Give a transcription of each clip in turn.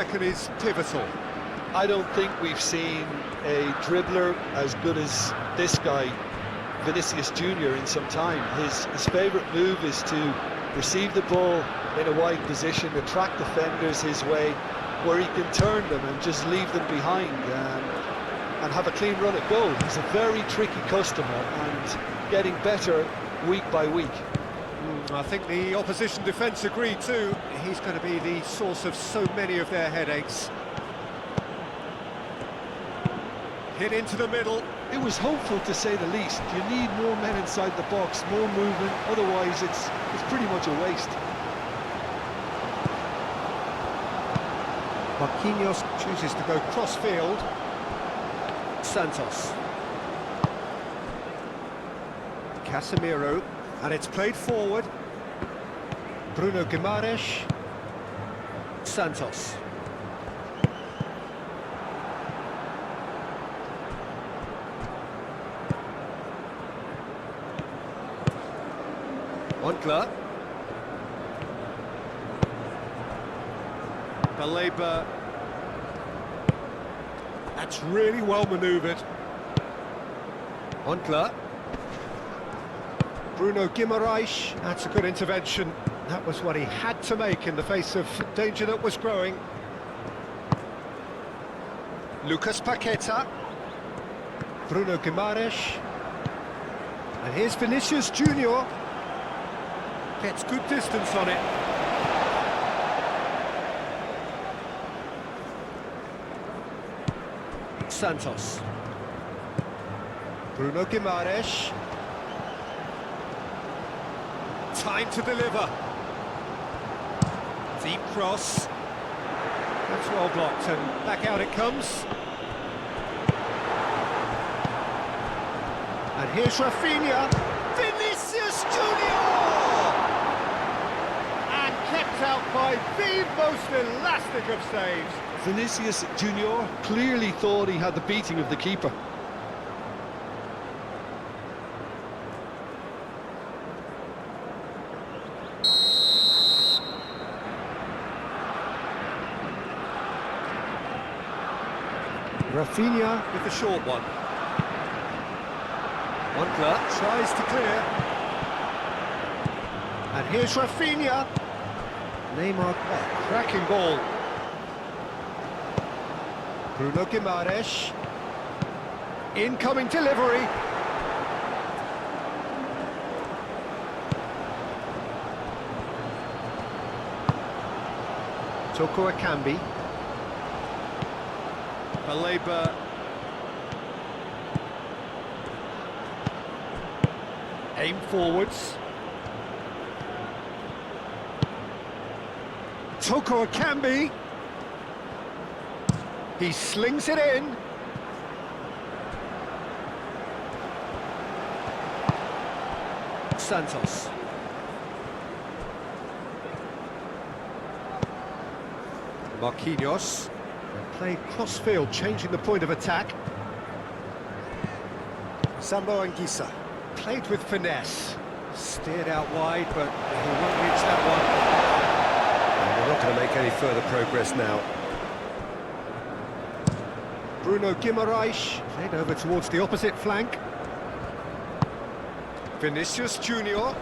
reckon is pivotal? I don't think we've seen a dribbler as good as this guy, Vinicius Junior, in some time. His favourite move is to receive the ball in a wide position, attract defenders his way, where he can turn them and just leave them behind and have a clean run at goal. He's a very tricky customer and getting better week by week. I think the opposition defence agree too. He's going to be the source of so many of their headaches. Hit into the middle. It was hopeful, to say the least. You need more men inside the box, more movement, otherwise it's pretty much a waste. Marquinhos chooses to go cross-field. Santos. Casemiro, and it's played forward. Bruno Guimaraes. Santos. Montla. Baleba. That's really well manoeuvred. Montla. Bruno Guimaraes. That's a good intervention. That was what he had to make in the face of danger that was growing. Lucas Paqueta. Bruno Guimaraes. And here's Vinicius Junior. Gets good distance on it. Santos. Bruno Guimaraes. Time to deliver. Deep cross. That's well blocked, and back out it comes. And here's Rafinha. Vinicius Junior! And kept out by the most elastic of saves. Vinicius Junior clearly thought he had the beating of the keeper. Rafinha with the short one. Montla tries to clear. And here's Rafinha. Neymar, cracking ball. Bruno Guimaraes. Incoming delivery. Toko Akambi. Baleba. Aim forwards. Toko Akambi. He slings it in. Santos. Marquinhos. Played cross-field, changing the point of attack. Sambo Anguissa. Played with finesse. Steered out wide, but he won't reach that one. And we're not going to make any further progress now. Bruno Guimaraes. Played over towards the opposite flank. Vinicius Junior.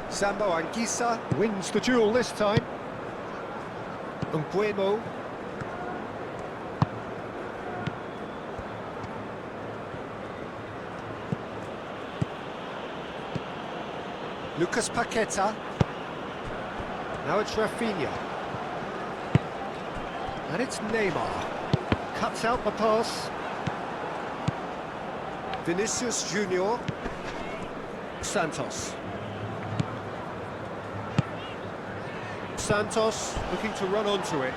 Sambo Anguissa wins the duel this time. Nguemo. Lucas Paqueta. Now it's Rafinha. And it's Neymar. Cuts out the pass. Vinicius Junior. Santos. Santos looking to run onto it.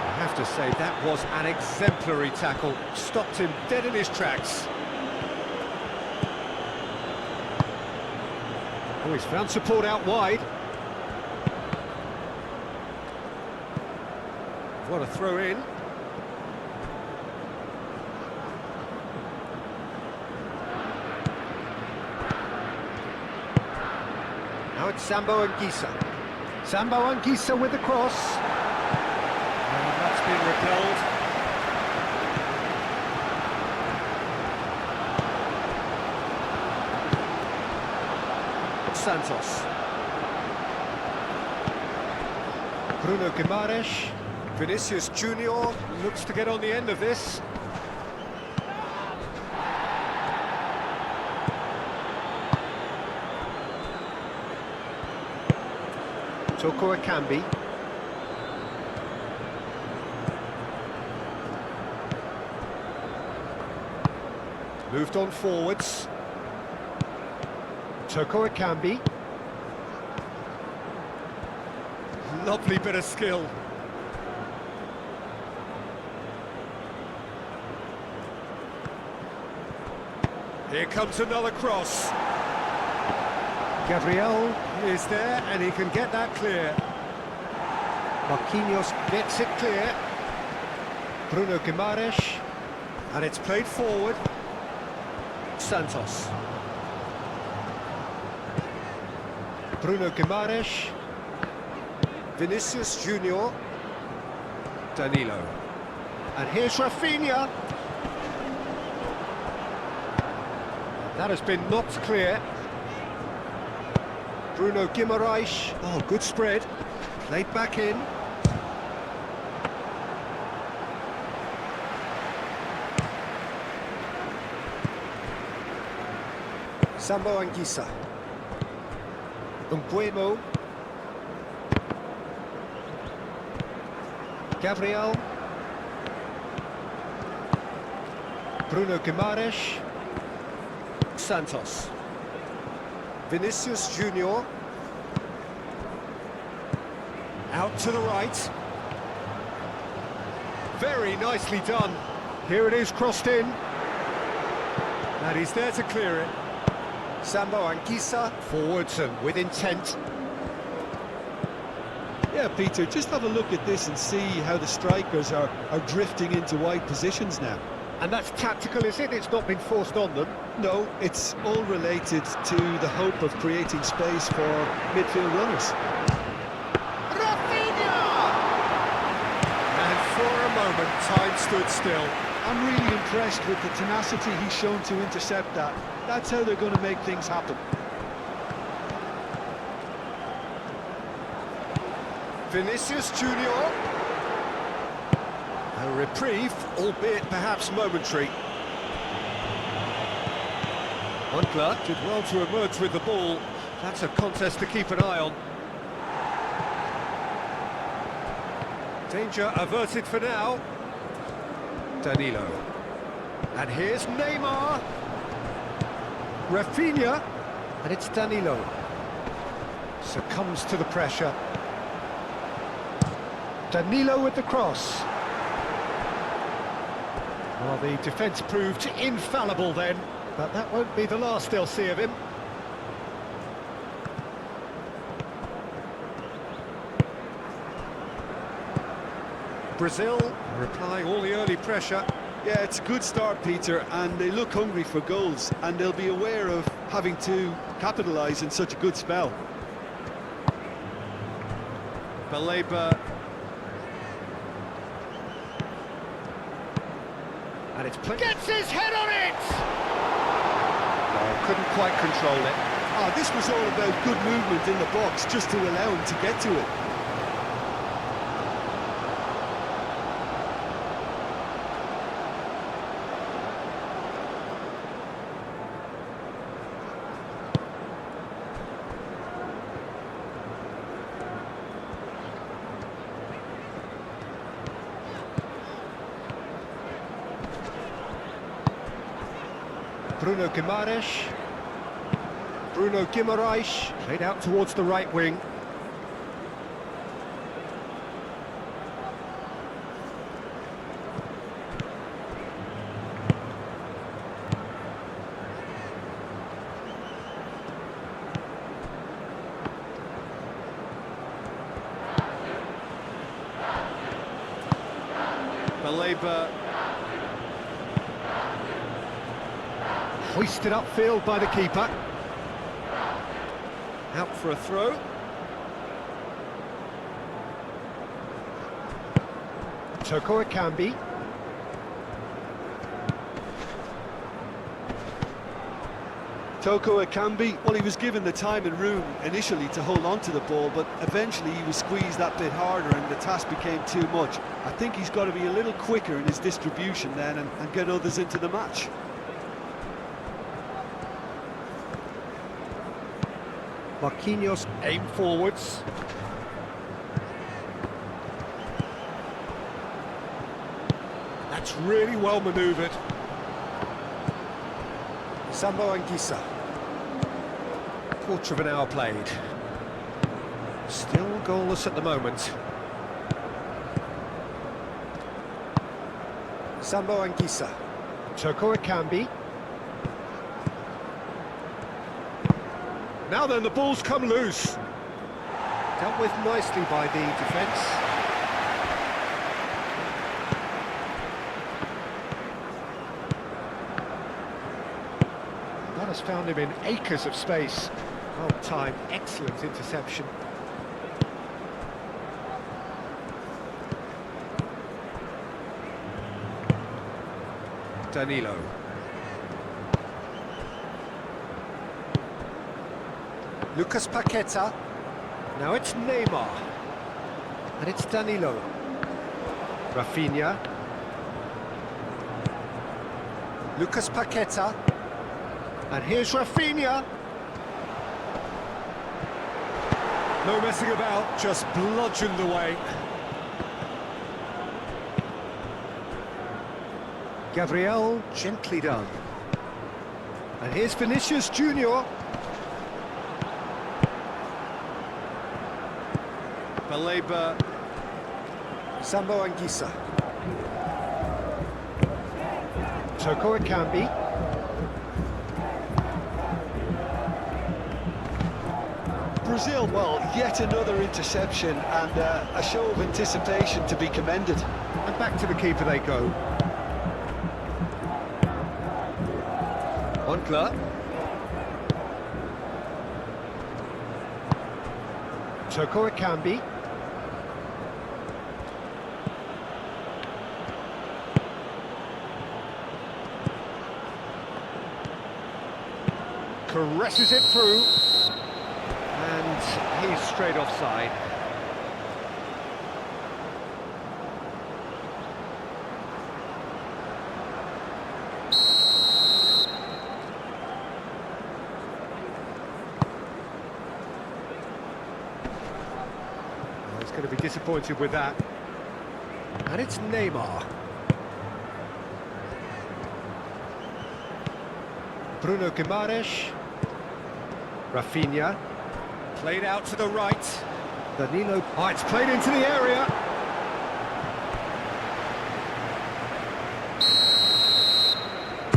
I have to say, that was an exemplary tackle. Stopped him dead in his tracks. Oh, he's found support out wide. What a throw in. Now it's Sambo Anguissa. Sambo Anguissa with the cross. been repelled. Santos. Bruno Guimaraes. Vinicius Junior looks to get on the end of this. Toko Ekambi. Moved on forwards. Toko Ekambi. Lovely bit of skill. Here comes another cross. Gabriel is there and he can get that clear. Marquinhos gets it clear. Bruno Guimaraes. And it's played forward. Santos. Bruno Guimaraes. Vinicius Junior. Danilo. And here's Rafinha. That has been knocked clear. Bruno Guimaraes. Oh, good spread. Played back in. Sambo Anguissa. Nguemo. Gabriel. Bruno Guimaraes. Santos. Vinicius Junior. Out to the right. Very nicely done. Here it is, crossed in. And he's there to clear it. Sambo Anguissa, forwards and with intent. Yeah, Peter, just have a look at this and see how the strikers are drifting into wide positions now. And that's tactical, is it? It's not been forced on them. No, it's all related to the hope of creating space for midfield runners. Rafinha! And for a moment, time stood still. I'm really impressed with the tenacity he's shown to intercept that. That's how they're going to make things happen. Vinicius Junior. A reprieve, albeit perhaps momentary. Huntler did well to emerge with the ball. That's a contest to keep an eye on. Danger averted for now. Danilo. And here's Neymar. Rafinha. And it's Danilo. Succumbs to the pressure. Danilo with the cross. Well, the defence proved infallible then, but that won't be the last they'll see of him. Brazil are applying all the early pressure. Yeah, it's a good start, Peter, and they look hungry for goals, and they'll be aware of having to capitalise in such a good spell. Baleba. And it's gets his head on it! Oh, couldn't quite control it. This was all about good movement in the box, just to allow him to get to it. Bruno Guimaraes. Bruno Guimaraes played out towards the right wing. Baleba. Hoisted upfield by the keeper. Out for a throw. Toko Ekambi. Toko Ekambi, well, he was given the time and room initially to hold on to the ball, but eventually he was squeezed that bit harder and the task became too much. I think he's got to be a little quicker in his distribution then and get others into the match. Marquinhos aim forwards. That's really well manoeuvred. Sambo Anguissa. Quarter of an hour played. Still goalless at the moment. Sambo Anguissa. Toko Ekambi. Now then, the ball's come loose. Dealt with nicely by the defence. That has found him in acres of space. Well timed, excellent interception. Danilo. Lucas Paqueta. Now it's Neymar. And it's Danilo. Rafinha. Lucas Paqueta. And here's Rafinha. No messing about, just bludgeoned away. Gabriel, gently done. And here's Vinicius Junior. Baleba. Sambo Anguissa. Toko Ekambi. Brazil, well, yet another interception and a show of anticipation to be commended. And back to the keeper they go. Ontler. Toko Ekambi. Caresses it through. And he's straight offside. He's going to be disappointed with that. And it's Neymar. Bruno Guimaraes. Rafinha. Played out to the right. Danilo. Oh, it's played into the area.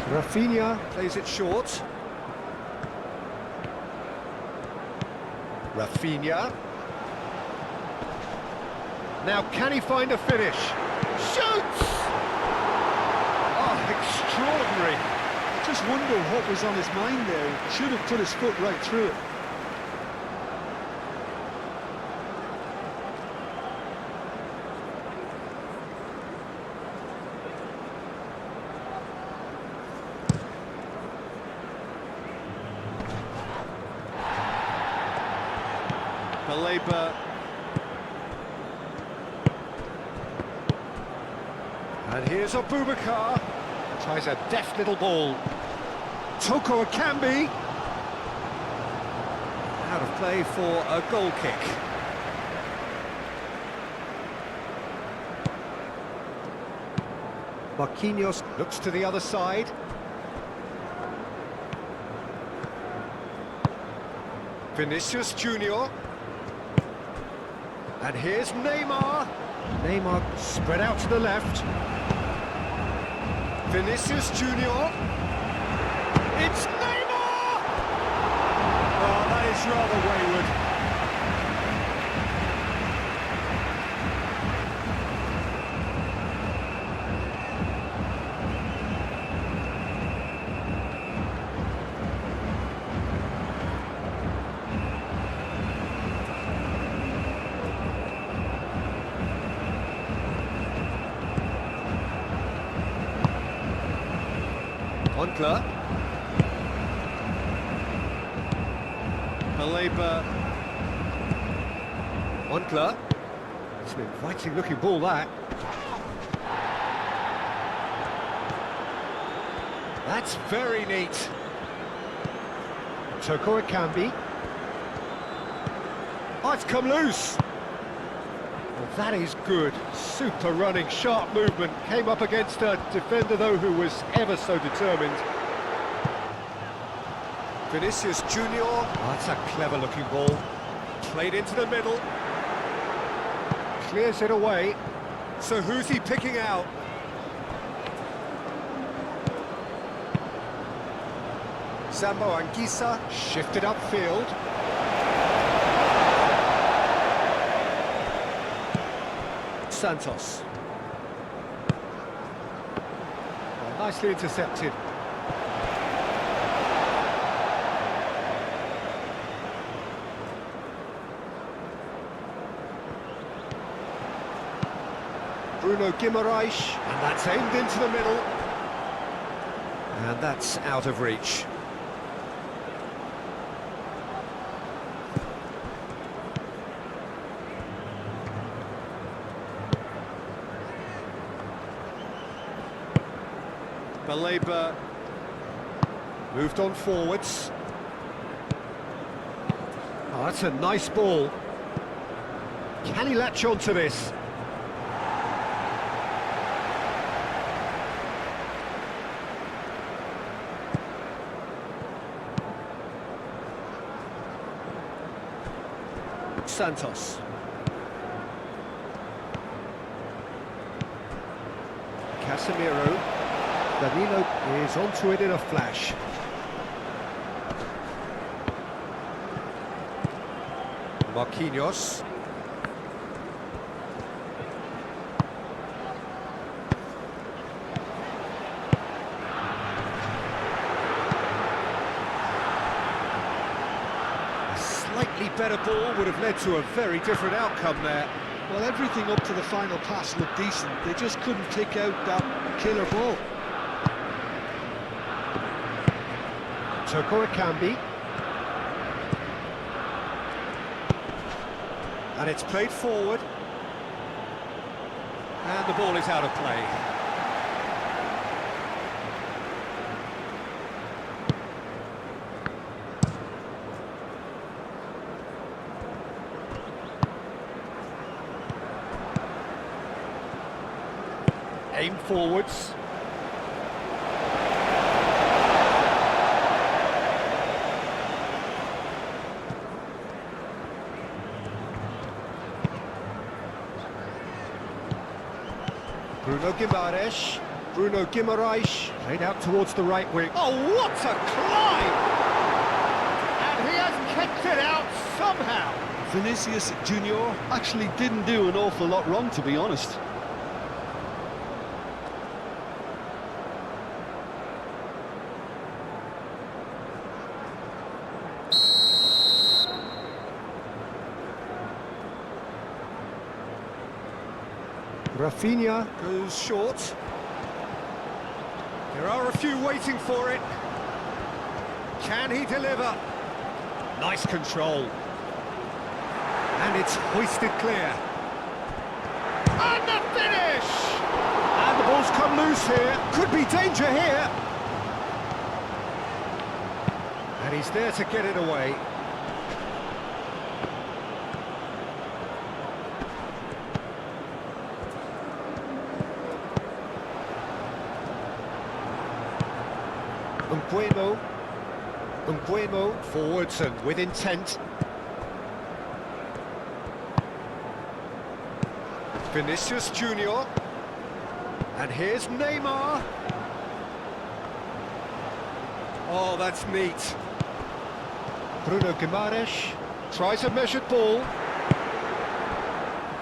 Rafinha plays it short. Rafinha. Now, can he find a finish? Shoots! Oh, extraordinary. I just wonder what was on his mind there. He should have put his foot right through it. Baleba. And here's Abubakar. Tries a deft little ball. Toko Ekambi. Out of play for a goal kick. Marquinhos looks to the other side. Vinicius Junior. And here's Neymar. Neymar spread out to the left. Vinicius Junior. It's Neymar! Oh, that is rather wayward. Winkler. Baleba. Winkler. It's an inviting looking ball, that. That's very neat. Toko Ekambi. Oh, it's come loose. Well, that is good. Super running, sharp movement. Came up against a defender, though, who was ever so determined. Vinicius Junior. Oh, that's a clever looking ball. Played into the middle. Clears it away. So who's he picking out? Sambo Anguissa shifted upfield. Santos. Well, nicely intercepted. Bruno Guimaraes, and that's aimed into the middle. And that's out of reach. Baleba moved on forwards. Oh, that's a nice ball. Can he latch on to this? Santos. Casemiro. Danilo is onto it in a flash. Marquinhos. A slightly better ball would have led to a very different outcome there. Well, everything up to the final pass looked decent. They just couldn't pick out that killer ball. Toko Ekambi. And it's played forward. And the ball is out of play. Aim forwards. Bruno Guimaraes. Bruno Guimaraes played out towards the right wing. Oh, what a climb! And he has kept it out somehow. Vinicius Junior actually didn't do an awful lot wrong, to be honest. Rafinha goes short. There are a few waiting for it. Can he deliver? Nice control. And it's hoisted clear. And the finish! And the ball's come loose here. Could be danger here. And he's there to get it away. Nguemo forwards and with intent. Vinicius Junior. And here's Neymar. Oh, that's neat. Bruno Guimaraes tries a measured ball.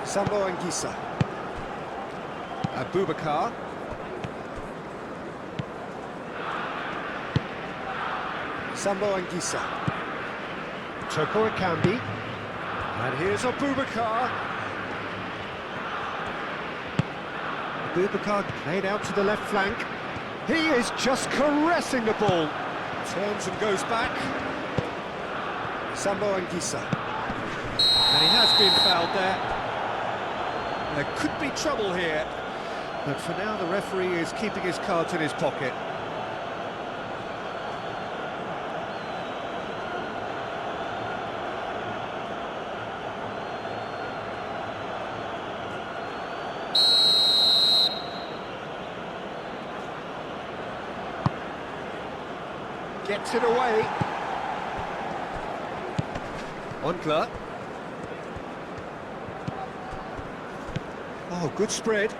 Sambo Anguissa. Abubakar. Sambo Anguissa. Toko Ekambi. And here's Abubakar. Abubakar played out to the left flank. He is just caressing the ball. Turns and goes back. Sambo Anguissa. And he has been fouled there. There could be trouble here. But for now, the referee is keeping his cards in his pocket. Gets it away. Onkler. Oh, good spread.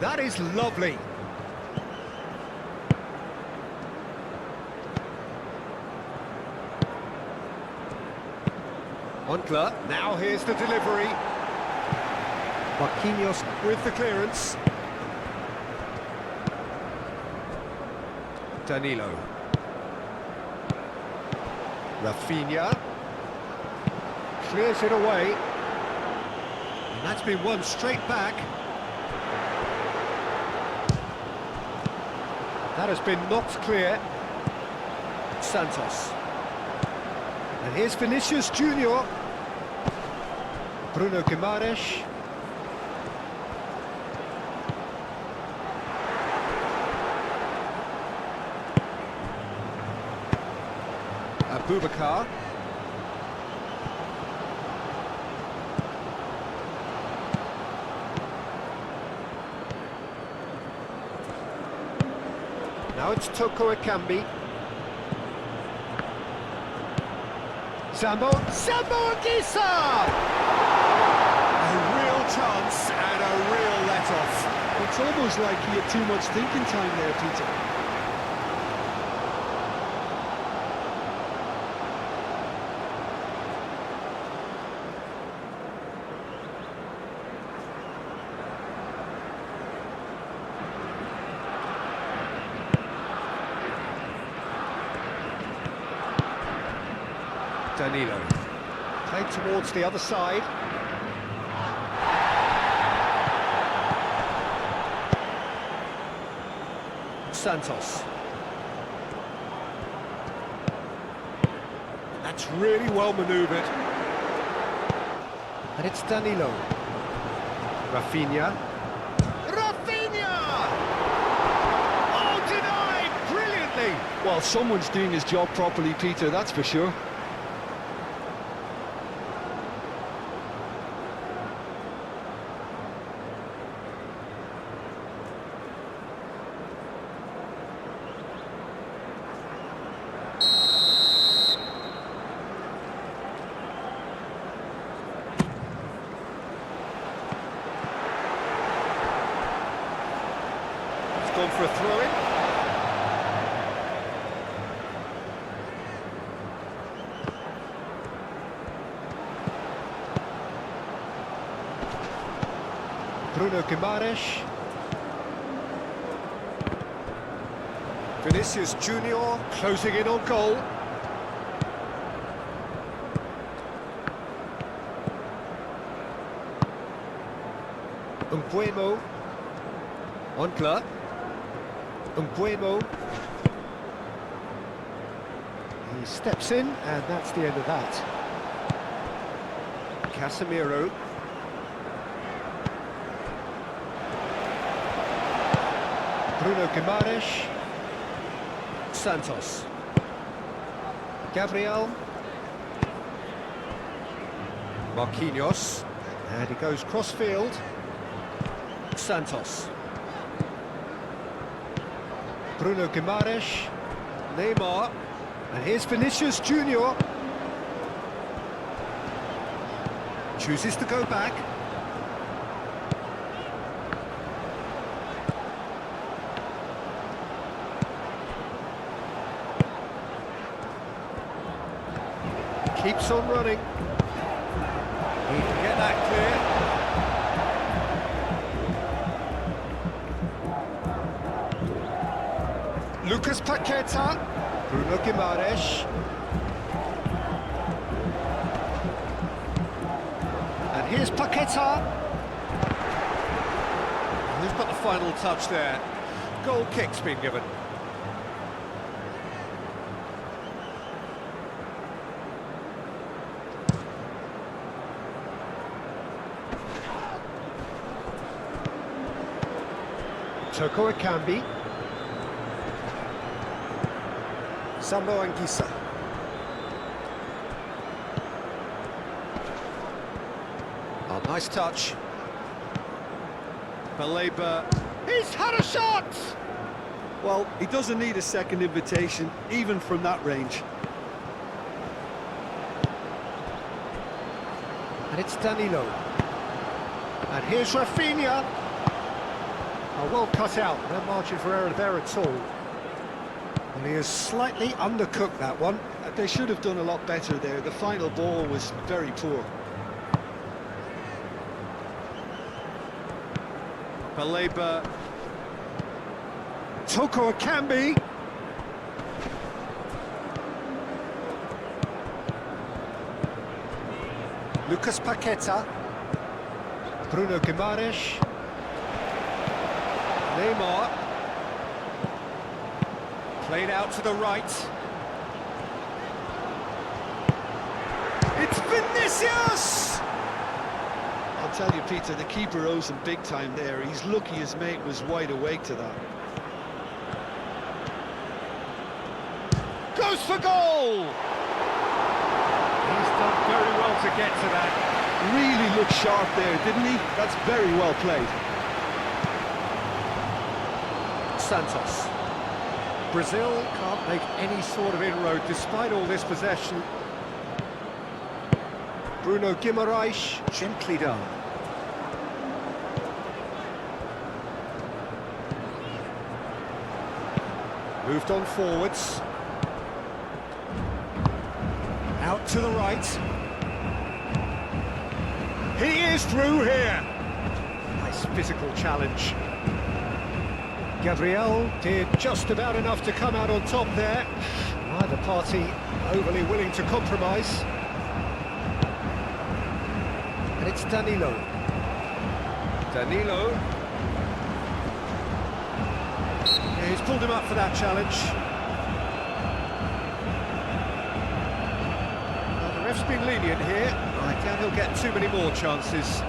That is lovely. Onkler. Now here's the delivery. Marquinhos with the clearance. Danilo. Rafinha. Clears it away. And that's been won straight back. That has been knocked clear. Santos. And here's Vinicius Junior. Bruno Guimaraes. Abubakar. Now it's Toko Ekambi. Sambo Anguissa! A real chance and a real let-off. It's almost like he had too much thinking time there, Peter. Danilo. Played towards the other side. Santos. That's really well manoeuvred. And it's Danilo. Rafinha. Rafinha! Oh, denied! Brilliantly! Well, someone's doing his job properly, Peter, that's for sure. Gone for a throw-in. Bruno Guimaraes. Vinicius Junior closing in on goal. Mbuemo. Onkler. Mbuemo. He steps in, and that's the end of that. Casemiro. Bruno Guimaraes. Santos. Gabriel. Marquinhos. And he goes cross-field. Santos. Bruno Guimaraes, Neymar, and here's Vinicius Junior. Chooses to go back. Keeps on running. He can get that clear. Lucas Paqueta, Bruno Guimaraes, and here's Paqueta. Here's put the final touch there. Goal kick's been given. Toko Ekambi. Sambo Anguissa. Oh, nice touch. Baleba. He's had a shot! Well, he doesn't need a second invitation, even from that range. And it's Danilo. And here's Rafinha. Oh, well cut out, no margin for error there at all. And he has slightly undercooked that one. They should have done a lot better there. The final ball was very poor. Baleba. Toko Ekambi. Lucas Paqueta. Bruno Guimaraes. Neymar. Played out to the right. It's Vinicius! I'll tell you, Peter, the keeper owes him big time there. He's lucky his mate was wide awake to that. Goes for goal! He's done very well to get to that. Really looked sharp there, didn't he? That's very well played. Santos. Brazil can't make any sort of inroad despite all this possession. Bruno Guimaraes, gently done. Moved on forwards. Out to the right. He is through here. Nice physical challenge. Gabriel did just about enough to come out on top there. Neither party overly willing to compromise. And it's Danilo. Danilo. Yeah, he's pulled him up for that challenge. Well, the ref's been lenient here. I doubt he'll get too many more chances.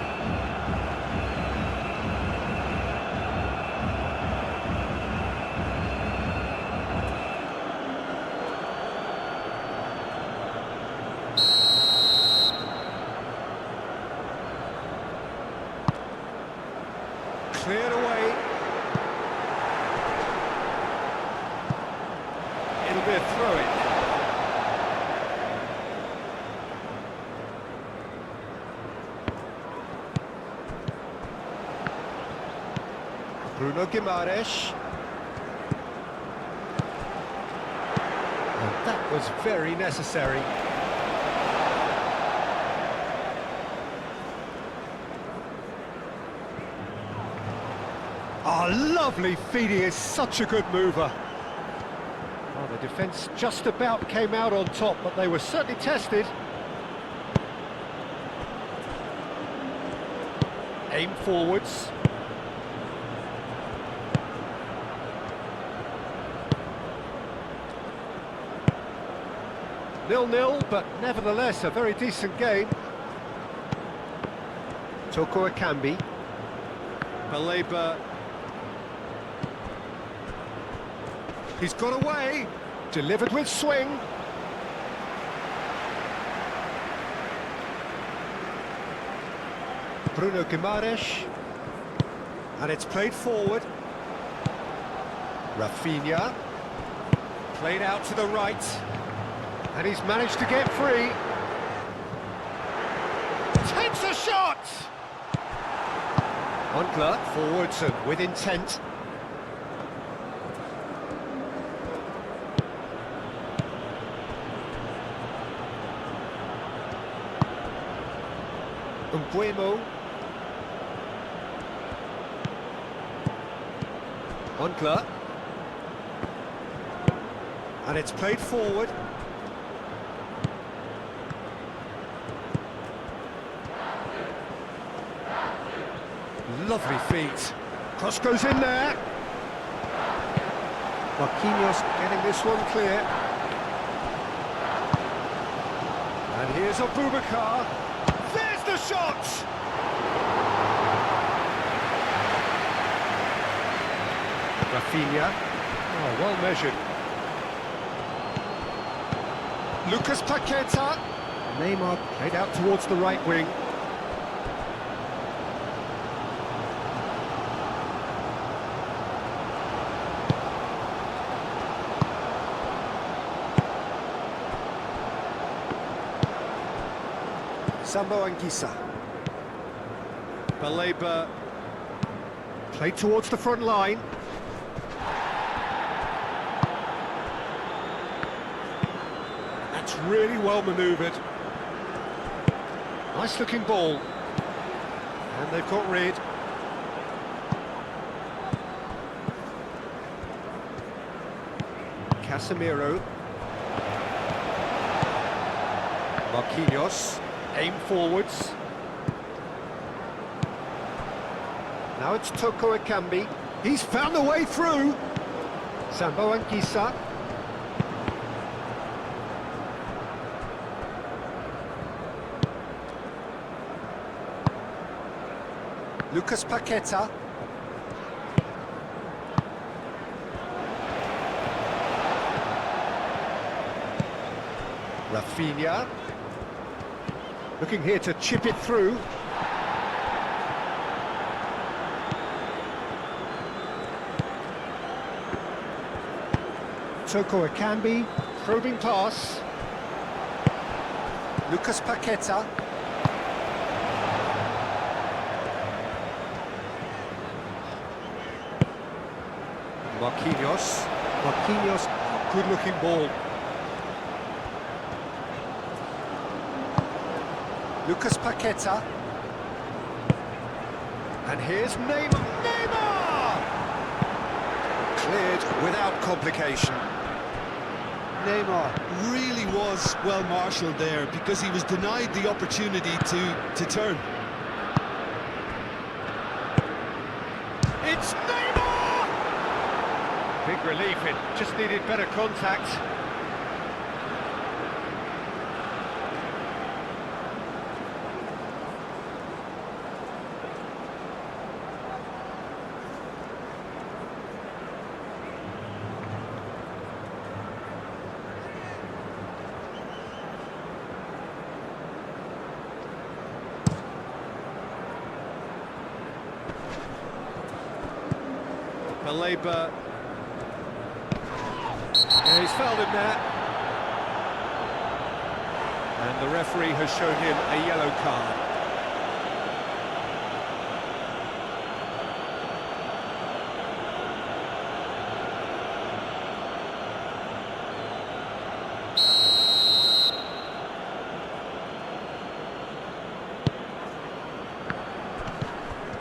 Cleared away. It'll be a throw-in. Bruno Guimaraes. And that was very necessary. Oh, lovely feed, he is such a good mover. Well, the defence just about came out on top, but they were certainly tested. Aim forwards. Nil-nil, but nevertheless a very decent game. Toko Ekambi. Baleba. He's got away, delivered with swing. Bruno Guimaraes. And it's played forward. Rafinha. Played out to the right. And he's managed to get free. Takes a shot! Montler forwards and with intent. Mbuemo. Montler. And it's played forward. Lovely feet. Cross goes in there. Marquinhos getting this one clear. And here's Abubakar. There's the shot! Rafinha. Oh, well measured. Lucas Paqueta. Neymar played out towards the right wing. Sambo Anguissa. Baleba played towards the front line. That's really well manoeuvred. Nice looking ball. And they've got rid. Casemiro. Marquinhos. Aim forwards. Now it's Toko Ekambi. He's found a way through. Sambo Anguissa. Lucas Paqueta. Rafinha. Looking here to chip it through. Toko Ekambi, probing pass. Lucas Paqueta. Marquinhos. Marquinhos, good looking ball. Lucas Paqueta. And here's Neymar. Neymar! Cleared without complication. Neymar really was well marshalled there because he was denied the opportunity to turn. It's Neymar! Big relief, it just needed better contact. Baleba. Yeah, he's fouled him there. And the referee has shown him a yellow card.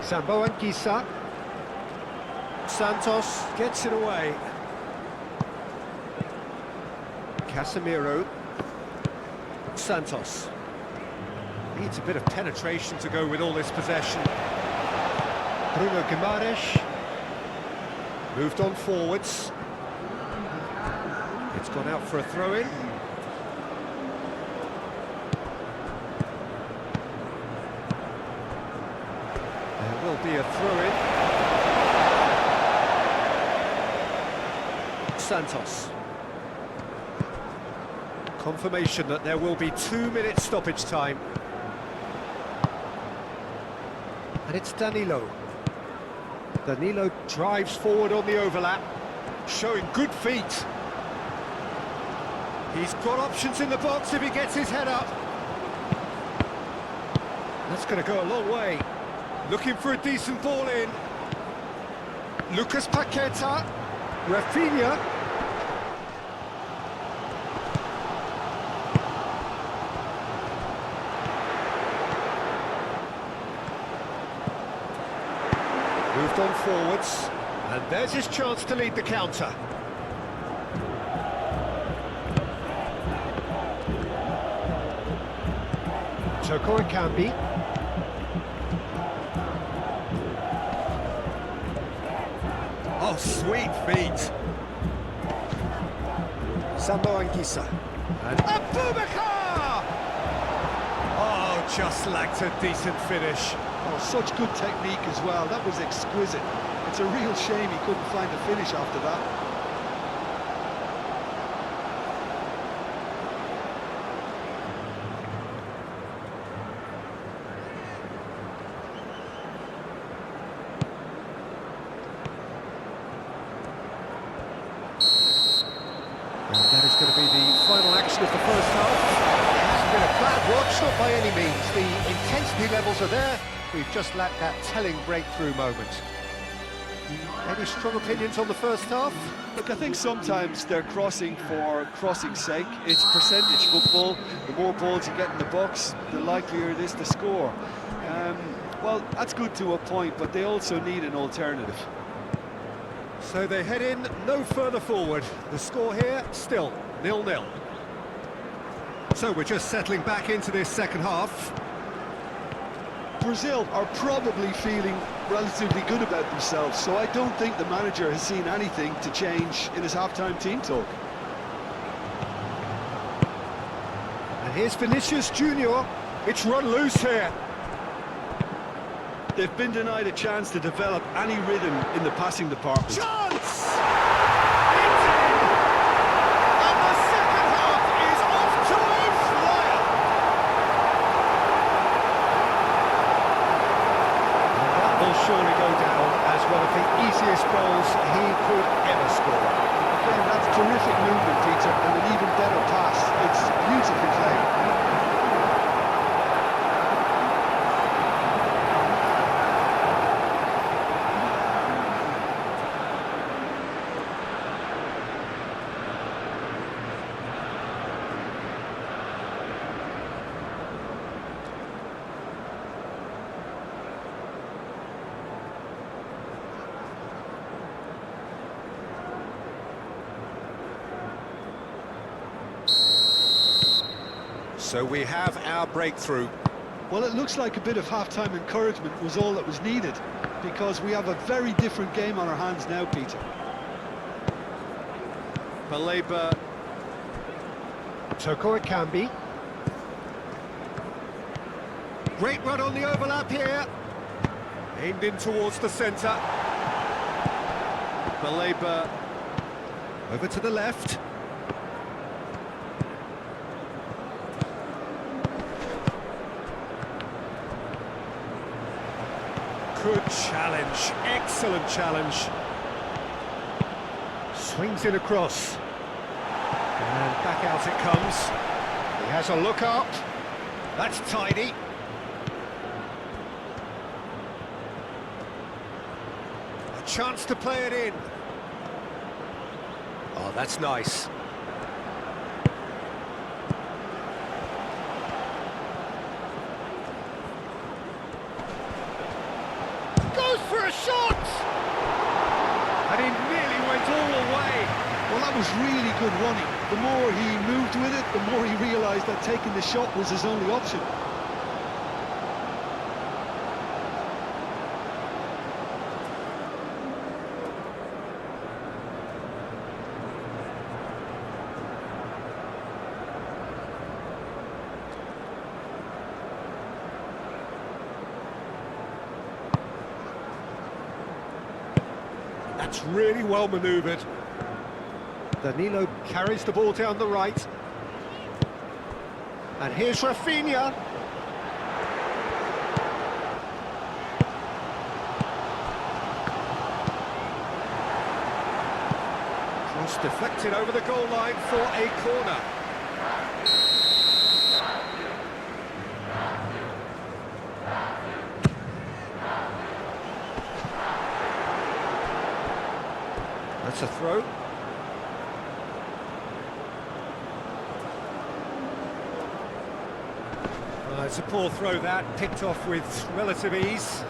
Sambo Anguissa. Santos gets it away. Casemiro. Santos. Needs a bit of penetration to go with all this possession. Bruno Guimaraes. Moved on forwards. It's gone out for a throw-in. There will be a throw-in. Santos. Confirmation that there will be 2-minute stoppage time. And it's Danilo. Danilo drives forward on the overlap, showing good feet. He's got options in the box if he gets his head up. That's going to go a long way. Looking for a decent ball in. Lucas Paqueta. Rafinha. Moved on forwards, and there's his chance to lead the counter. Toko Ekambi. Oh, sweet feet. Sambo Anguissa. And Abubakar! Oh, just lacked a decent finish. Oh, such good technique as well. That was exquisite. It's a real shame he couldn't find a finish after that. And that is going to be the final action of the first half. It hasn't been a bad watch, not by any means. The intensity levels are there. We've just lacked that telling breakthrough moment. Any strong opinions on the first half? Look, I think sometimes they're crossing for crossing's sake. It's percentage football. The more balls you get in the box, the likelier it is to score. Well, that's good to a point, but they also need an alternative. So they head in no further forward. The score here, still 0-0. So we're just settling back into this second half. Brazil are probably feeling relatively good about themselves, so I don't think the manager has seen anything to change in his half-time team talk. And here's Vinicius Junior. It's run loose here. They've been denied a chance to develop any rhythm in the passing department. Chance! It's in! And the second half is off to a flyer! And that will surely go down as one of the easiest goals he could ever score. Again, that's terrific movement, Peter, and an even better pass. It's beautifully played. So we have our breakthrough. Well, it looks like a bit of half-time encouragement was all that was needed, because we have a very different game on our hands now, Peter. Baleba. Toko Ekambi. Great run on the overlap here. Aimed in towards the centre. Baleba over to the left. Good challenge, excellent challenge. Swings it across. And back out it comes. He has a look up. That's tidy. A chance to play it in. Oh, that's nice. Goes for a shot! And he nearly went all the way. Well, that was really good running. The more he moved with it, the more he realised that taking the shot was his only option. That's really well manoeuvred. Danilo carries the ball down the right. And here's Rafinha. Cross deflected over the goal line for a corner. That's a throw. It's a poor throw that, picked off with relative ease.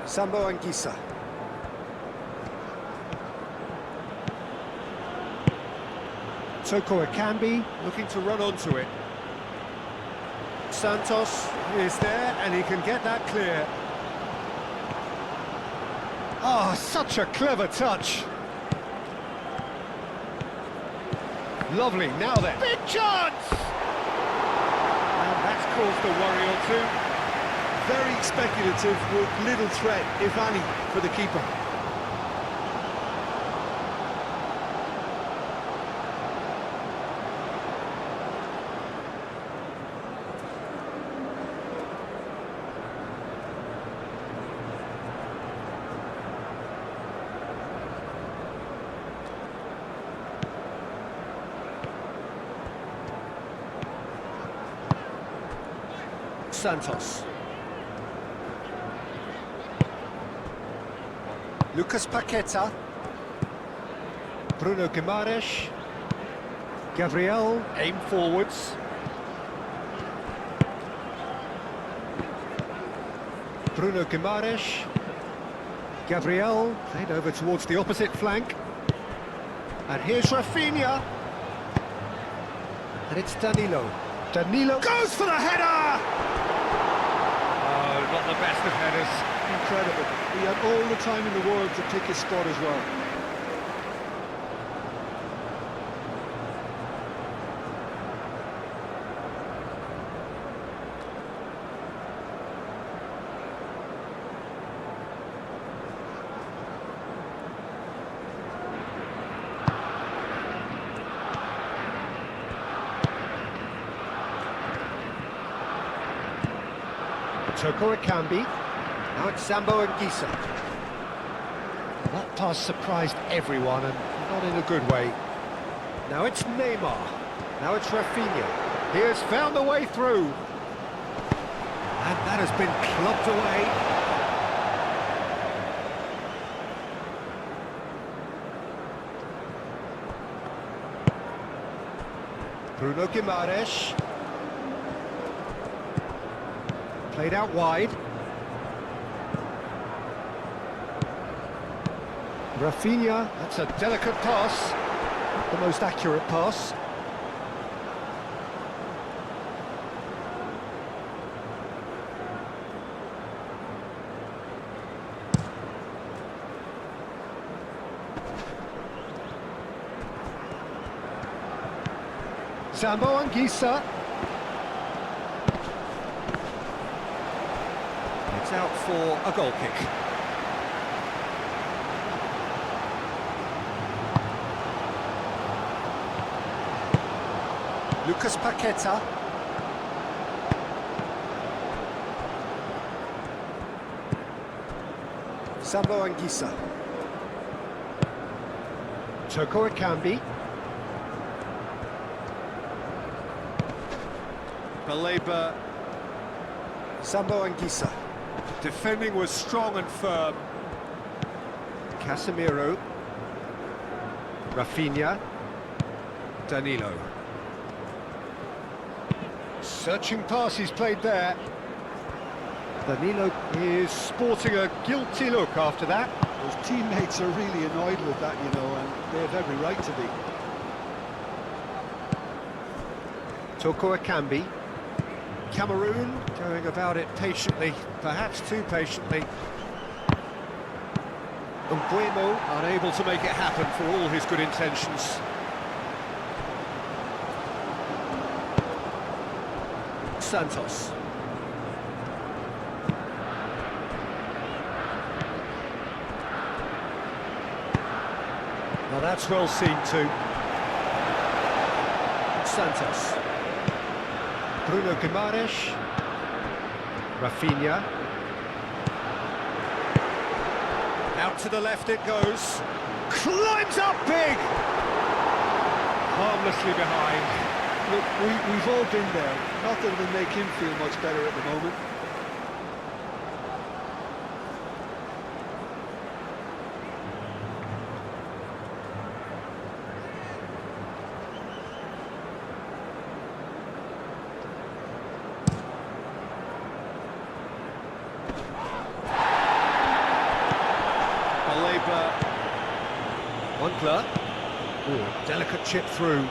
Sambo Anguissa. Toko Ekambi looking to run onto it. Santos is there and he can get that clear. Oh, such a clever touch. Lovely, now then. Big chance! And that's caused a worry or two. Very speculative with little threat, if any, for the keeper. Santos. Lucas Paqueta. Bruno Guimaraes. Gabriel, aim forwards. Bruno Guimaraes. Gabriel, played over towards the opposite flank. And here's Rafinha. And it's Danilo. Danilo goes for the header! Oh, not the best of headers. Incredible. He had all the time in the world to pick his spot as well. Toko Ekambi. Now it's Sambo and Gisa. That pass surprised everyone, and not in a good way. Now it's Neymar. Now it's Rafinha. He has found the way through. And that has been clubbed away. Bruno Guimaraes. Played out wide. Rafinha, that's a delicate pass. Not the most accurate pass. Sambo and Gisa. It's out for a goal kick. Lucas Paqueta. Sambo and Gisa. Toko Ekambi. Baleba. Sambo and Gisa. Defending was strong and firm. Casemiro. Rafinha. Danilo. Searching pass he's played there. Danilo is sporting a guilty look after that. His teammates are really annoyed with that, you know, and they have every right to be. Toko Ekambi. Cameroon going about it patiently, perhaps too patiently. Umbuemo unable to make it happen for all his good intentions. Santos. Now that's well seen too. Santos. Bruno Guimaraes. Rafinha. Out to the left it goes. Climbs up big! Harmlessly behind. Look, we've all been there. Not that it'll make him feel much better at the moment. Moncler. Delicate chip through.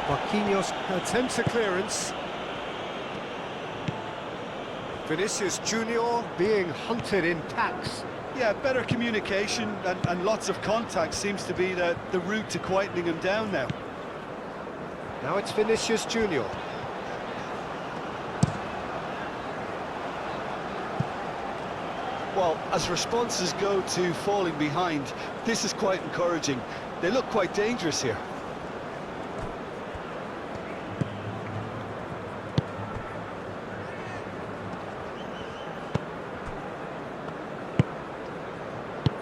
Marquinhos attempts a clearance. Vinicius Junior being hunted in packs. Yeah, better communication and lots of contact seems to be the route to quietening him down now. Now it's Vinicius Junior. Well, as responses go to falling behind, this is quite encouraging. They look quite dangerous here.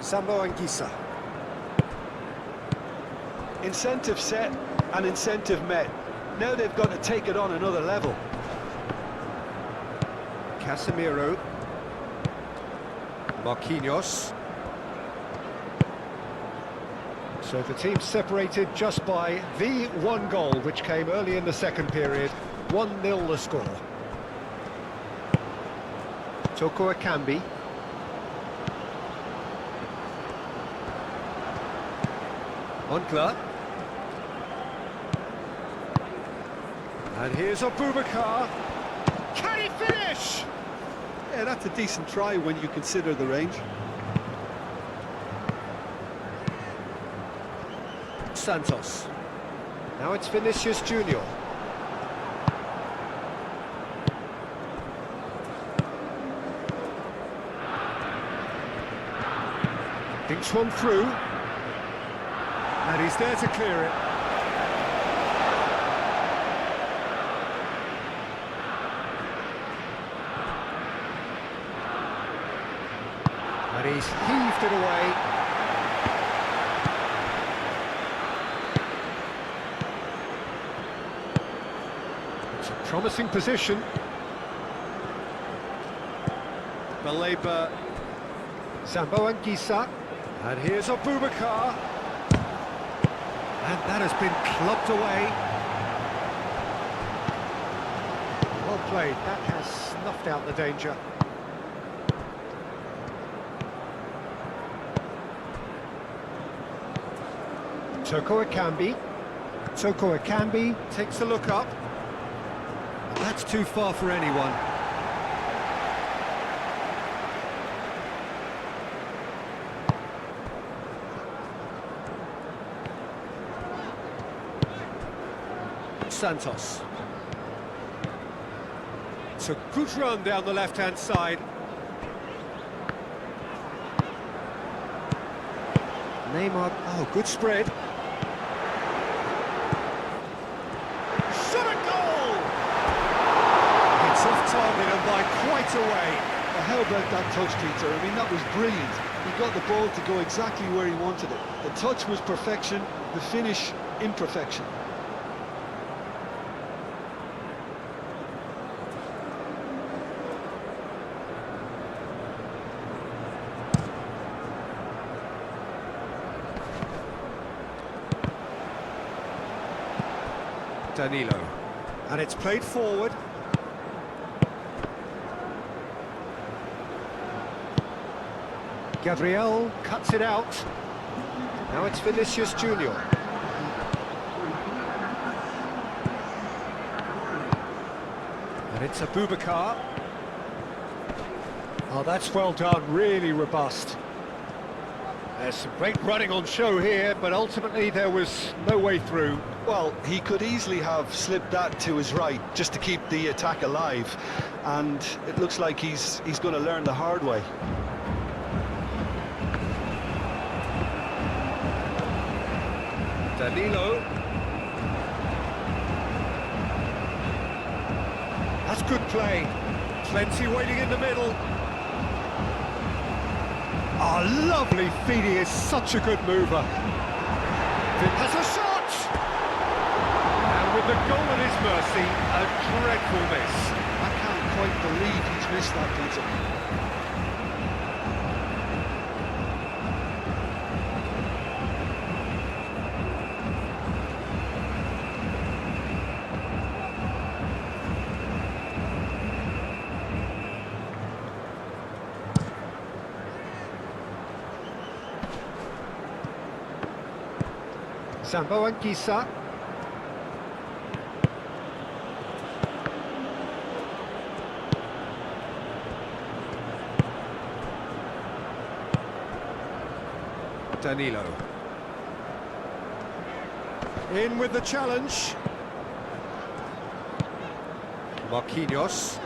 Sambo Anguissa. Incentive set and incentive met. Now they've got to take it on another level. Casemiro. Marquinhos. So the team separated just by the one goal, which came early in the second period. 1-0 the score. Toko Ekambi. Montler. And here's Abubakar. Can he finish? Yeah, that's a decent try when you consider the range. Santos. Now it's Vinicius Junior. Thinks one through. And he's there to clear it. And he's heaved it away. It's a promising position. Baleba. Sambo Anguissa. And here's Abubakar. And that has been clubbed away. Well played. That has snuffed out the danger. Toko Ekambi. Toko Ekambi takes a look up. That's too far for anyone. Santos. It's a good run down the left-hand side. Neymar, oh, good spread. Shot a goal! It's off target and by quite a way. Well, how about that touch, Peter? I mean, that was brilliant. He got the ball to go exactly where he wanted it. The touch was perfection, the finish imperfection. Danilo. And it's played forward. Gabriel cuts it out. Now it's Vinicius Junior. And it's Abubakar. Oh, that's well done, really robust. There's some great running on show here, but ultimately there was no way through. Well, he could easily have slipped that to his right just to keep the attack alive, and it looks like he's going to learn the hard way. Danilo. That's good play. Plenty waiting in the middle. Oh, lovely feed. He is such a good mover. Has a shot! And with the goal at his mercy, a dreadful miss. I can't quite believe he's missed that, Peter. Sambo Anguissa. Danilo. In with the challenge. Marquinhos.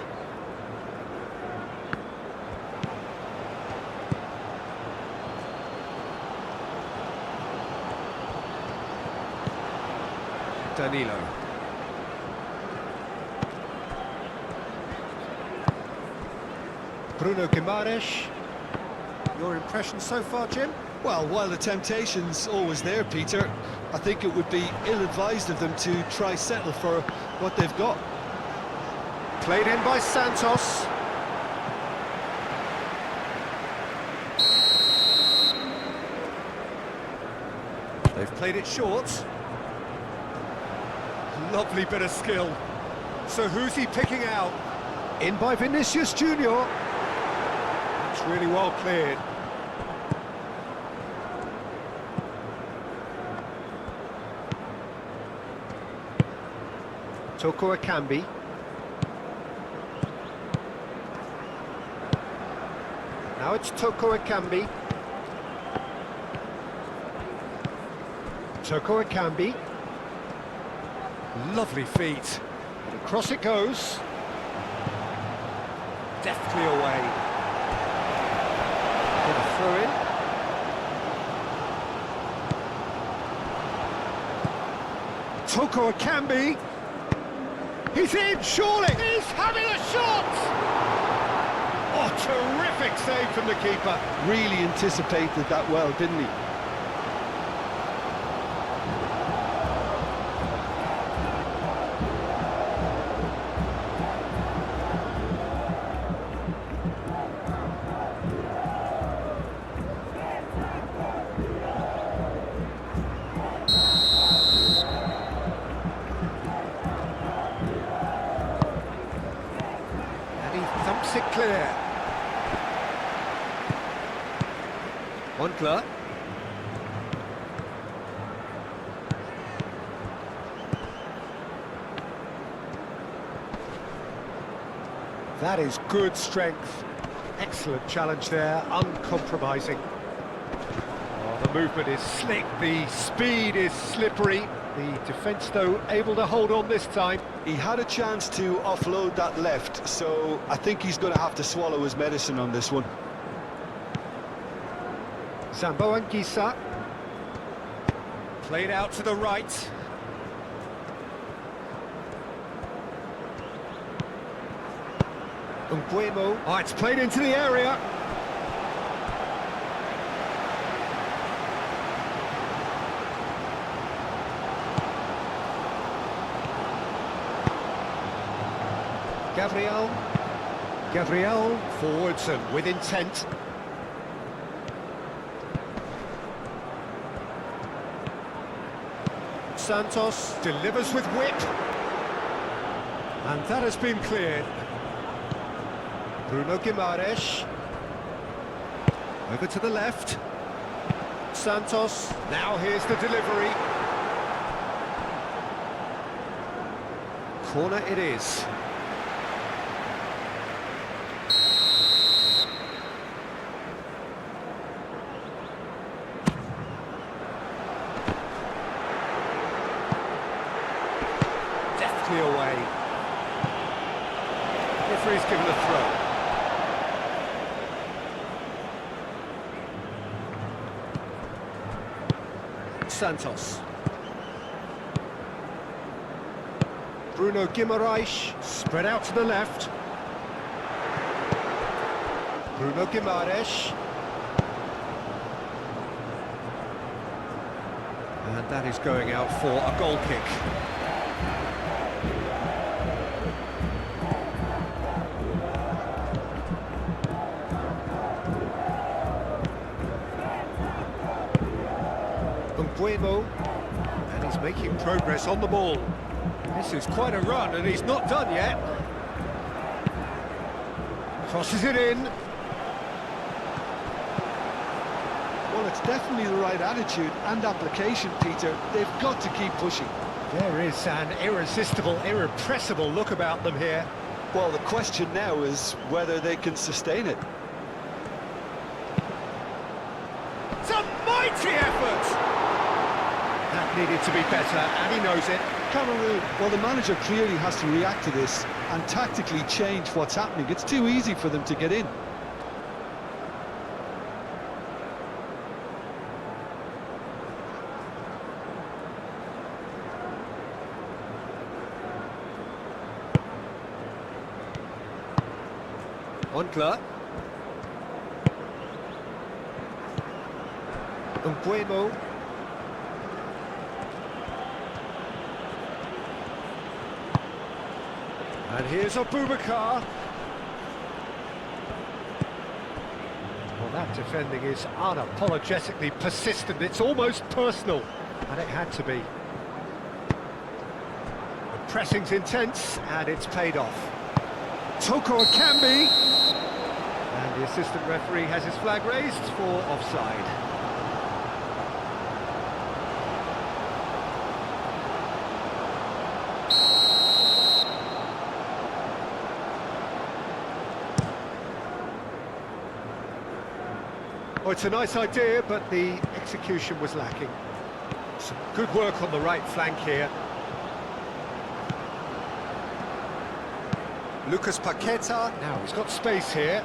Danilo. Bruno Guimaraes. Your impression so far, Jim? Well, while the temptation's always there, Peter, I think it would be ill-advised of them to try settle for what they've got. Played in by Santos. They've played it short. Lovely bit of skill. So who's he picking out? In by Vinicius Junior. It's really well cleared. Toko Akambi. Now it's Toko Akambi. Toko Akambi. Lovely feet. And across it goes. Deftly away. Get a throw in. Toko Akambi. He's in, surely! He's having a shot! Oh, terrific save from the keeper. Really anticipated that well, didn't he? Thumps it clear. Montler. That is good strength. Excellent challenge there, uncompromising. Oh, the movement is slick, the speed is slippery. The defence, though, able to hold on this time. He had a chance to offload that left, so I think he's going to have to swallow his medicine on this one. Zambo Anguissa. Played out to the right. Umbuemo. Oh, it's played into the area. Gabriel forwards and with intent. Santos delivers with whip. And that has been cleared. Bruno Guimaraes. Over to the left. Santos. Now here's the delivery. Corner it is. Deftly away. Referee's given a throw. Santos. Bruno Guimaraes, spread out to the left. Bruno Guimaraes. And that is going out for a goal kick. Umbuemo, and he's making progress on the ball. This is quite a run, and he's not done yet. Crosses it in. Well, it's definitely the right attitude and application, Peter. They've got to keep pushing. There is an irresistible, irrepressible look about them here. Well, the question now is whether they can sustain it. It's a mighty needed to be better, and he knows it. Cameroon, well, the manager clearly has to react to this and tactically change what's happening. It's too easy for them to get in. Oncle. Mbuemo. And here's Abubakar. Well, that defending is unapologetically persistent. It's almost personal, and it had to be. The pressing's intense, and it's paid off. Toko Akambi. And the assistant referee has his flag raised for offside. Oh, it's a nice idea, but the execution was lacking. Some good work on the right flank here. Lucas Paqueta, now he's got space here.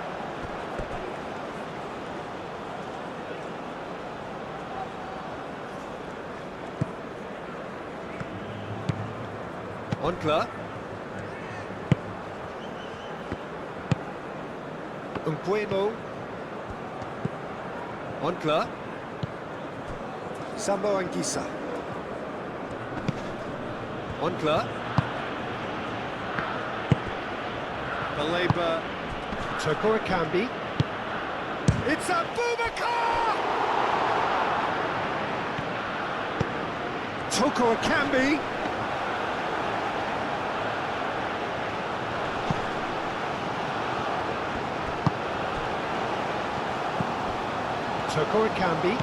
Oncle. Mbuemo. Oncle. Sambo Anguissa. Oncle. Baleba. Toko Akambi. It's Abubakar! Toko Akambi. Toko Akambi.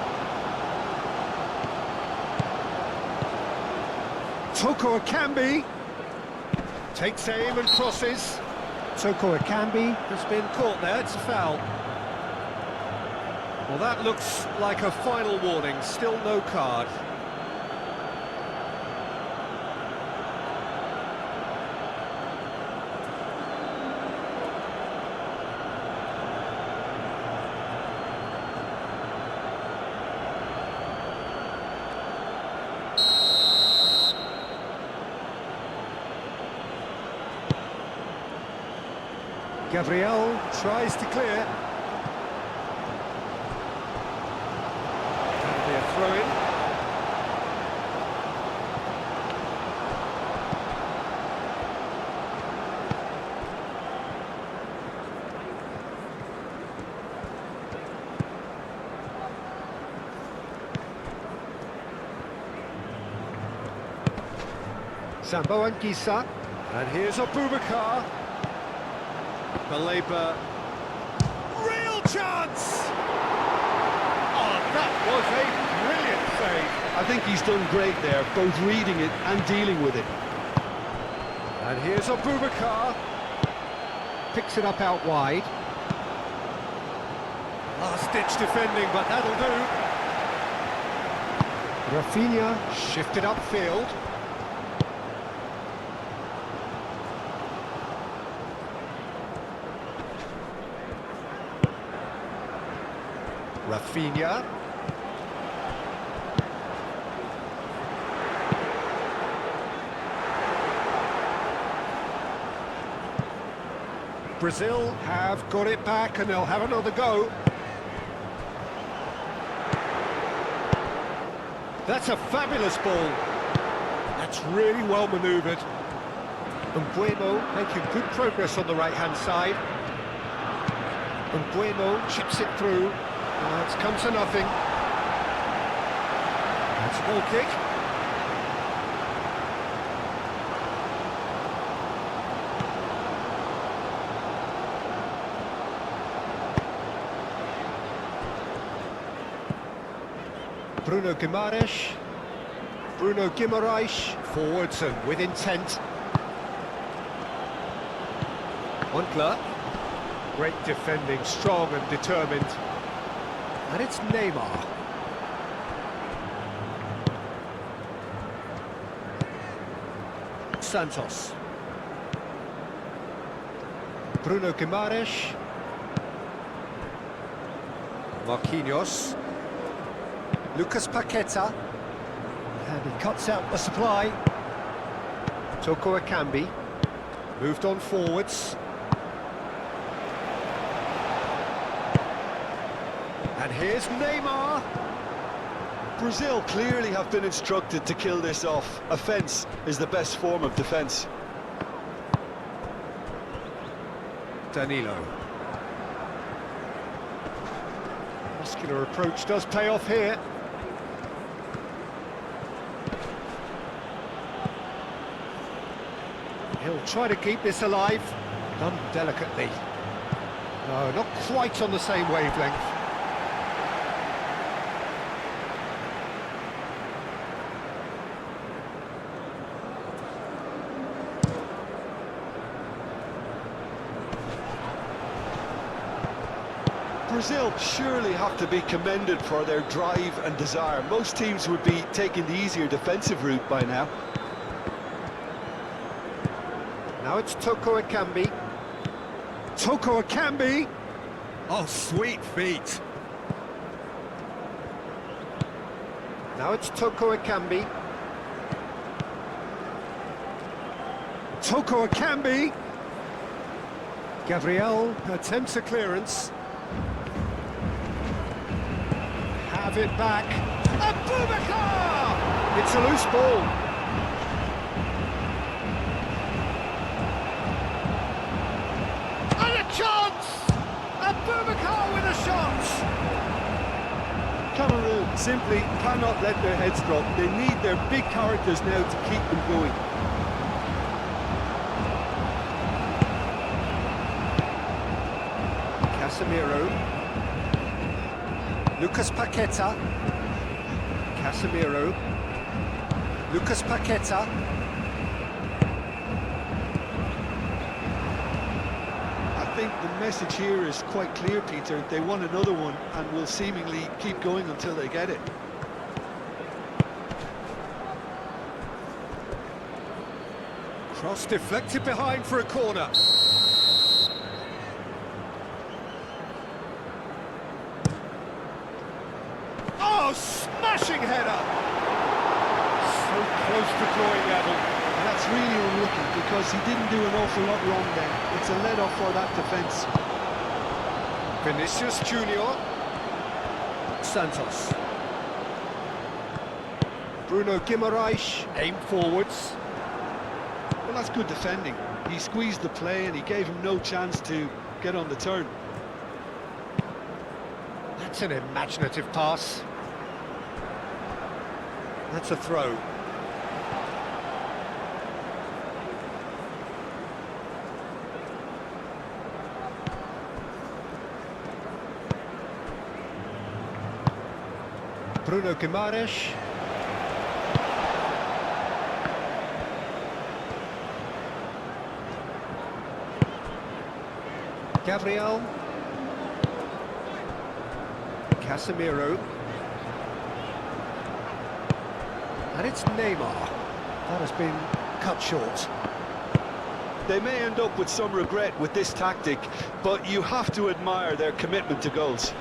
Toko Akambi takes aim and crosses. Toko Akambi has been caught there, it's a foul. Well, that looks like a final warning, still no card. Gabriel tries to clear. That'll be a throw-in. Sambo Anguissa. And here's Abubakar. Baleba, real chance! Oh, that was a brilliant save. I think he's done great there, both reading it and dealing with it. And here's Abubakar. Picks it up out wide. Last-ditch defending, but that'll do. Rafinha shifted upfield. Rafinha. Brazil have got it back and they'll have another go. That's a fabulous ball. That's really well manoeuvred. Mbuemo making good progress on the right-hand side. Mbuemo chips it through. It's come to nothing. That's a goal kick. Bruno Guimaraes. Bruno Guimaraes forwards and with intent. Oncle. Great defending, strong and determined. And it's Neymar. Santos. Bruno Guimaraes. Marquinhos. Lucas Paqueta. And he cuts out the supply. Toko Ekambi. Moved on forwards. And here's Neymar. Brazil clearly have been instructed to kill this off. Offence is the best form of defence. Danilo. Muscular approach does pay off here. He'll try to keep this alive. Done delicately. No, not quite on the same wavelength. Brazil surely have to be commended for their drive and desire. Most teams would be taking the easier defensive route by now. Now it's Toko Ekambi. Toko Ekambi! Oh, sweet feet. Now it's Toko Ekambi. Toko Ekambi. Gabriel attempts a clearance. Have it back. Abubakar! It's a loose ball. And a chance! Abubakar with a shot! Cameroon simply cannot let their heads drop. They need their big characters now to keep them going. Casemiro. Lucas Paqueta. Casemiro. Lucas Paqueta. I think the message here is quite clear, Peter. They want another one and will seemingly keep going until they get it. Cross deflected behind for a corner. Oh, smashing header! So close to drawing level. And that's really unlucky because he didn't do an awful lot wrong there. It's a let-off for that defence. Vinicius Junior. Santos. Bruno Guimaraes, aim forwards. Well, that's good defending. He squeezed the play and he gave him no chance to get on the turn. That's an imaginative pass. That's a throw. Bruno Guimaraes. Gabriel. Casemiro. And it's Neymar. That has been cut short. They may end up with some regret with this tactic, but you have to admire their commitment to goals.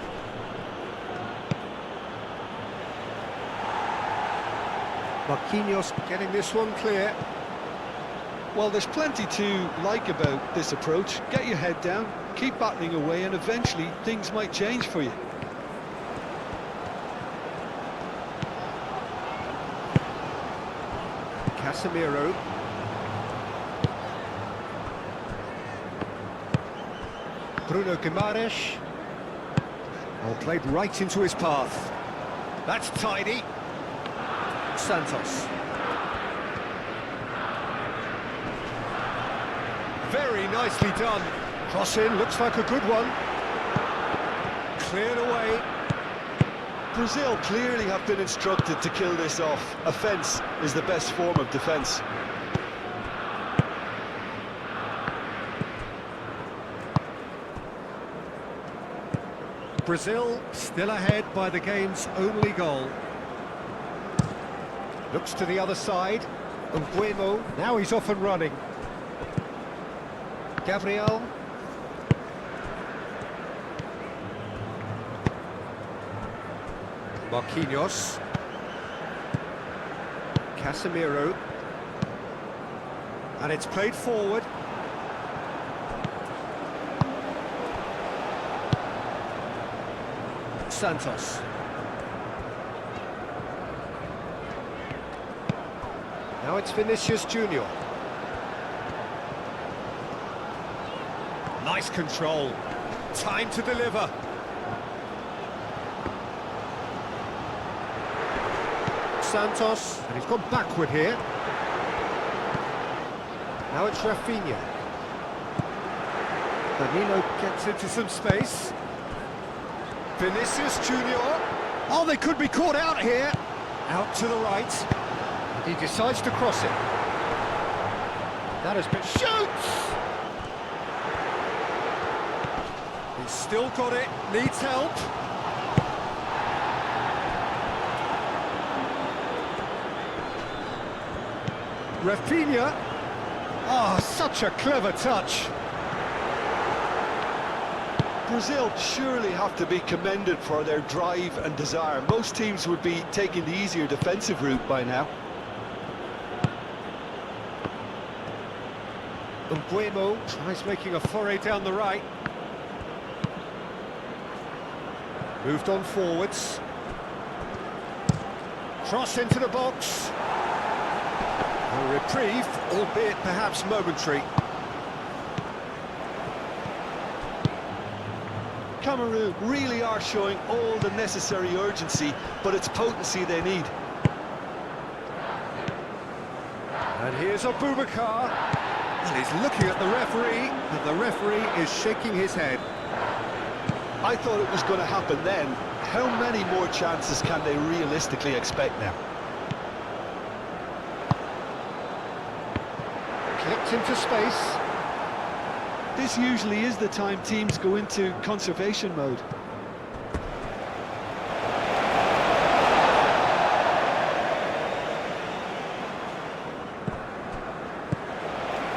Marquinhos getting this one clear. Well, there's plenty to like about this approach. Get your head down, keep battling away, and eventually things might change for you. Casemiro. Bruno Guimaraes. Oh, played right into his path. That's tidy. Santos. Very nicely done. Cross in, looks like a good one. Cleared away. Brazil clearly have been instructed to kill this off. Offence is the best form of defence. Brazil still ahead by the game's only goal. Looks to the other side. Nguemo, now he's off and running. Gabriel. Marquinhos. Casemiro. And it's played forward. Santos. Now it's Vinicius Junior. Nice control. Time to deliver. Santos, and he's gone backward here. Now it's Rafinha. Danilo gets into some space. Vinicius Junior. Oh, they could be caught out here. Out to the right. He decides to cross it. That has been... Shoots! He's still got it. Needs help. Rafinha. Oh, such a clever touch. Brazil surely have to be commended for their drive and desire. Most teams would be taking the easier defensive route by now. Nguemo tries making a foray down the right. Moved on forwards. Cross into the box. A reprieve, albeit perhaps momentary. Cameroon really are showing all the necessary urgency, but it's potency they need. And here's Abubakar. And he's looking at the referee, and the referee is shaking his head. I thought it was going to happen then. How many more chances can they realistically expect now? Clipped into space. This usually is the time teams go into conservation mode.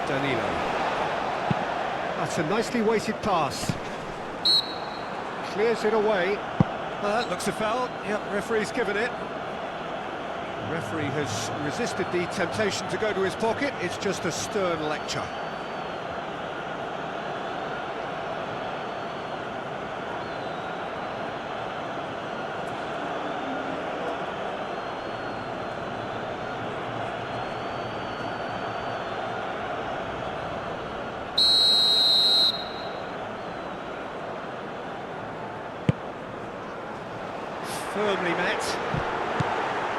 Danilo. That's a nicely weighted pass. Clears it away. That looks a foul. Yep, referee's given it. The referee has resisted the temptation to go to his pocket. It's just a stern lecture. Firmly met.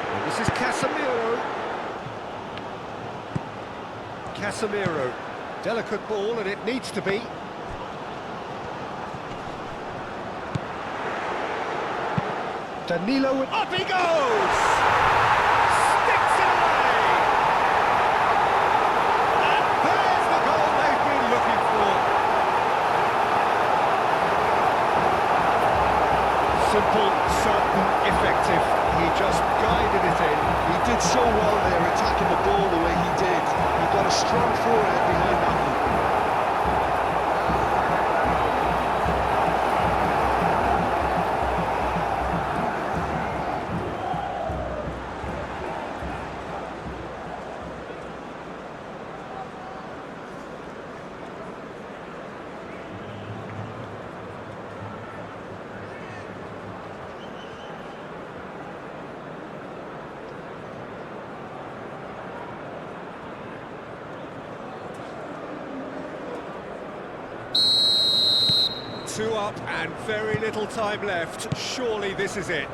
And this is Casemiro. Casemiro. Delicate ball, and it needs to be. Danilo, with... Up he goes! Sticks it away! And there's the goal they've been looking for. Simple, certain, effective. He just guided it in. He did so well there, attacking the ball the way he did. He got a strong forehead behind that one. Two up and very little time left. Surely this is it.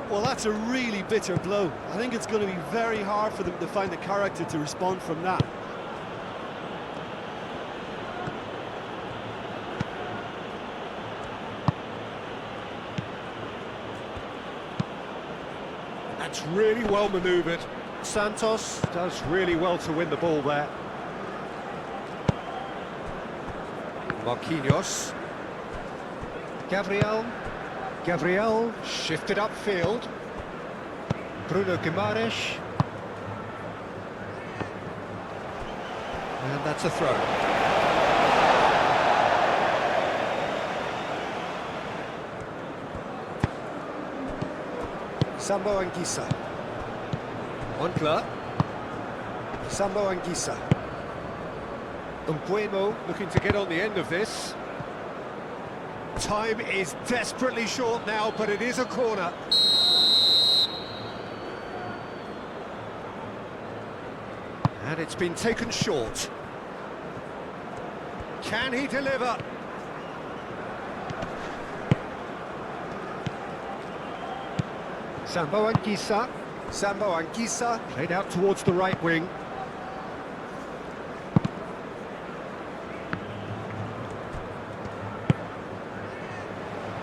Well, that's a really bitter blow. I think it's going to be very hard for them to find the character to respond from that. That's really well manoeuvred. Santos does really well to win the ball there. Marquinhos. Gabriel shifted upfield. Bruno Guimaraes. And that's a throw. Sambo Anguissa. Moncler. Sambo Anguissa. Mbuemo looking to get on the end of this. Time is desperately short now, but it is a corner. And it's been taken short. Can he deliver? Sambo Anguissa. Sambo Anguissa played out towards the right wing.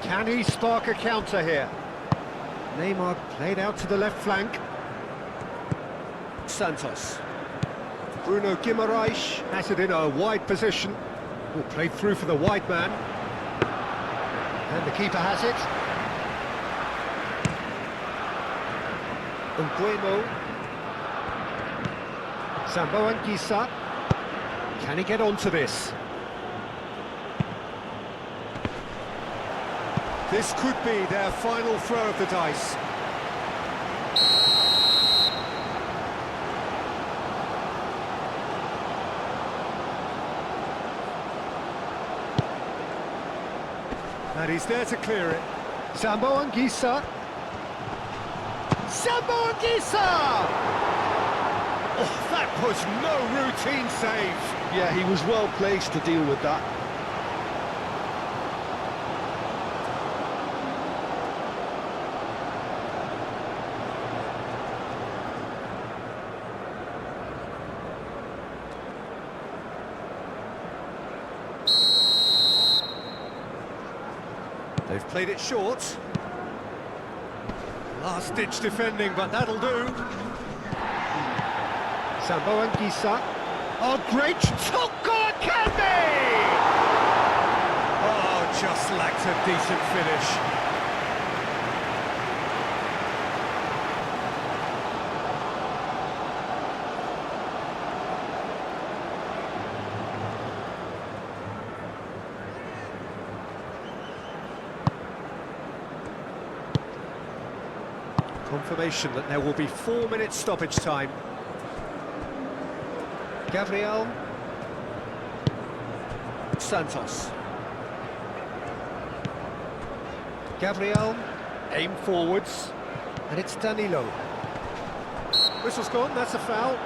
Can he spark a counter here? Neymar played out to the left flank. Santos. Bruno Guimaraes has it in a wide position. Will play through for the wide man. And the keeper has it. Mbuemo. Sambo Anguissa. Can he get onto this? This could be their final throw of the dice. And he's there to clear it. Sambo Anguissa. Sambo Anguissa! Oh, that was no routine save. Yeah, he was well placed to deal with that. They've played it short. Last-ditch defending, but that'll do. Sambo Anguissa. Oh, great! Oh, God, can be! Oh, just lacked a decent finish. Confirmation that there will be 4 minutes stoppage time. Gabriel. Santos. Gabriel. Aim forwards. And it's Danilo. Whistle's gone, that's a foul.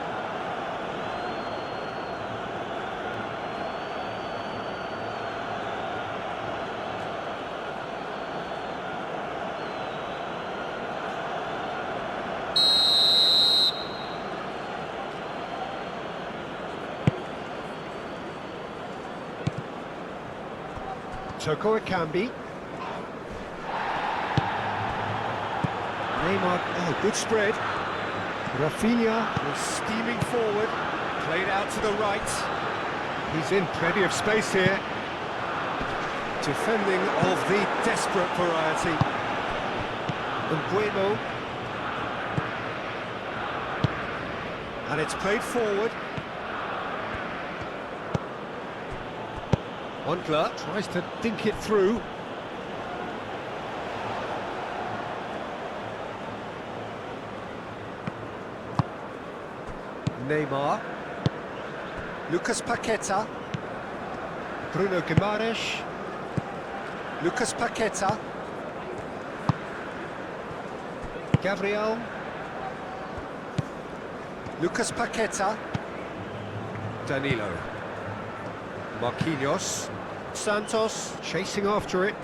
Toko Ekambi. Neymar, oh, good spread. Rafinha was steaming forward, played out to the right. He's in plenty of space here. Defending of the desperate variety. Mbuemo. And it's played forward. Moncler tries to dink it through. Neymar. Lucas Paqueta. Bruno Guimaraes. Lucas Paqueta. Gabriel. Lucas Paqueta. Danilo. Marquinhos. Santos chasing after it.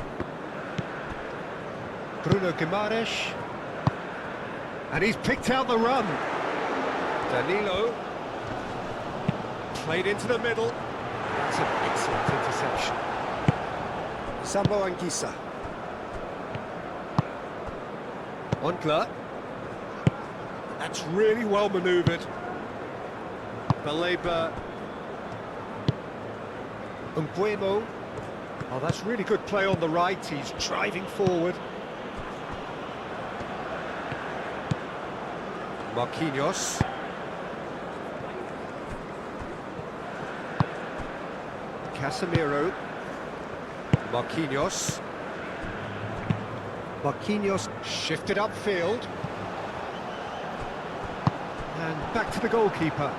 Bruno Guimaraes. And he's picked out the run. Danilo. Played into the middle. That's an excellent interception. Sambo Anguissa. Moncler. That's really well manoeuvred. Baleba. Mbuemo. Oh, that's really good play on the right. He's driving forward. Marquinhos. Casemiro. Marquinhos. Marquinhos shifted upfield. And back to the goalkeeper.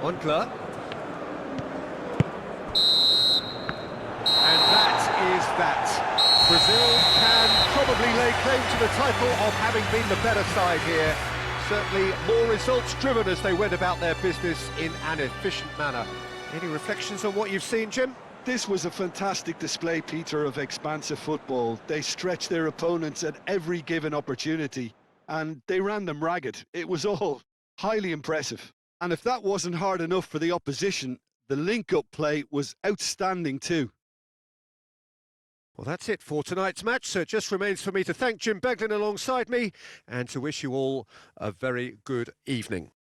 Ontler. And that is that. Brazil can probably lay claim to the title of having been the better side here. Certainly more results driven as they went about their business in an efficient manner. Any reflections on what you've seen, Jim? This was a fantastic display, Peter, of expansive football. They stretched their opponents at every given opportunity, and they ran them ragged. It was all highly impressive. And if that wasn't hard enough for the opposition, the link-up play was outstanding too. Well, that's it for tonight's match, so it just remains for me to thank Jim Beglin alongside me and to wish you all a very good evening.